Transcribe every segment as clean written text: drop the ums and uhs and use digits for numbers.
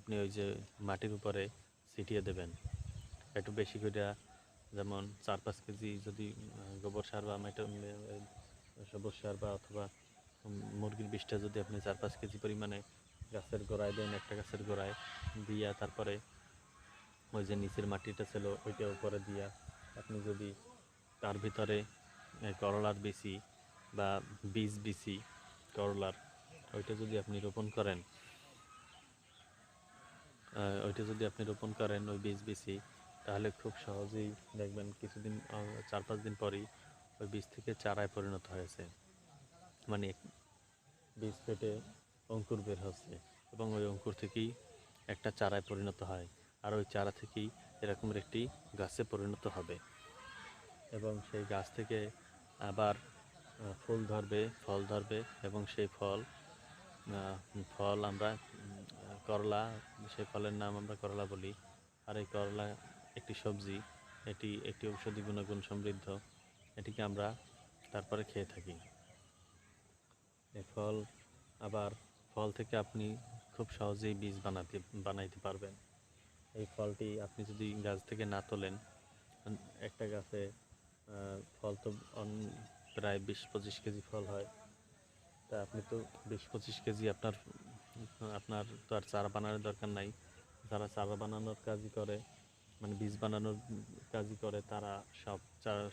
আপনি ওই যে মাটির উপরে ছিটিয়ে দেবেন একটু বেশি করে, যেমন 4-5 কেজি যদি গোবর সার বা সবুজ সার বা অথবা মুরগির বিষটা যদি আপনি 4-5 কেজি পরিমাণে গাছের গোড়ায় দেন, একটা গাছের গোড়ায় দিয়া, তারপরে ওই যে নিচের মাটিটা ছিল ওইটা উপরে দিয়া আপনি যদি তার ভিতরে করলার বিচি বা বীজ বিচি করলার ওইটা যদি আপনি রোপণ করেন, ওই বীজ বিচি, তাহলে খুব সহজেই দেখবেন কিছুদিন 4-5 দিন পরই ওই বীজ থেকে চারায় পরিণত হয়েছে, মানে বীজ ফেটে অঙ্কুর বের হচ্ছে এবং ওই অঙ্কুর থেকেই একটা চারায় পরিণত হয়, আর ওই চারা থেকেই এরকমের একটি গাছে পরিণত হবে এবং সেই গাছ থেকে আবার ফুল ধরবে, ফল ধরবে এবং সেই ফল আমরা করলা, সেই ফলের নাম আমরা করলা বলি। আর এই করলা একটি সবজি, এটি একটি ঔষধি গুণাগুণ সমৃদ্ধ, এটিকে আমরা তারপরে খেয়ে থাকি। এই ফল থেকে আপনি খুব সহজেই বীজ বানাইতে পারবেন। এই ফলটি আপনি যদি গাছ থেকে না তোলেন, একটা গাছে ফল তো প্রায় 20-25 কেজি ফল হয়, তা আপনি তো 20-25 কেজি আপনার তো আর চারা বানানোর দরকার নাই। যারা চারা বানানোর কাজই করে, মানে বীজ বানানোর কাজই করে, তারা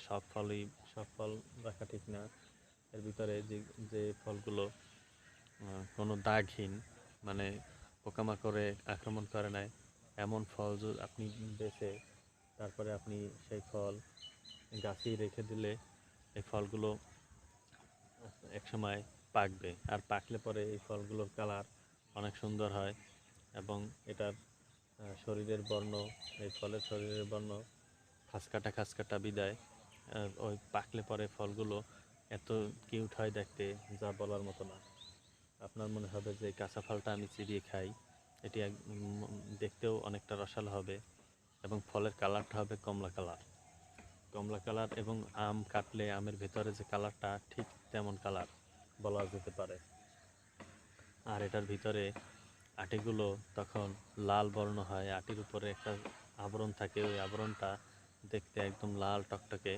সব ফল রাখা ঠিক না। এর ভিতরে যে ফলগুলো কোনো দাগহীন, মানে পোকামাকড়ে আক্রমণ করে নাই, এমন ফল যদি আপনি বেছে তারপরে আপনি সেই ফল গাছেই রেখে দিলে এই ফলগুলো একসময় পাকবে, আর পাকলে পরে এই ফলগুলোর কালার অনেক সুন্দর হয় এবং এটার এই ফলের শরীরের বর্ণ খাসকাটা বিদায় ওই পাকলে পরে ফলগুলো এত কিউট হয় দেখতে, যা বলার মতো না। আপনার মনে হবে যে এই কাঁচা ফলটা আমি চিবিয়ে খাই। এটি দেখতেও অনেকটা রসালো হবে এবং ফলের কালারটা হবে কমলা কালার এবং আম কাটলে আমের ভেতরে যে কালারটা ঠিক তেমন কালার বলা যেতে পারে। আর এটার ভিতরে আটিগুলো তখন লাল বর্ণ হয়, আটির উপরে একটা আবরণ থাকে, ওই আবরণটা দেখতে একদম লাল টকটকে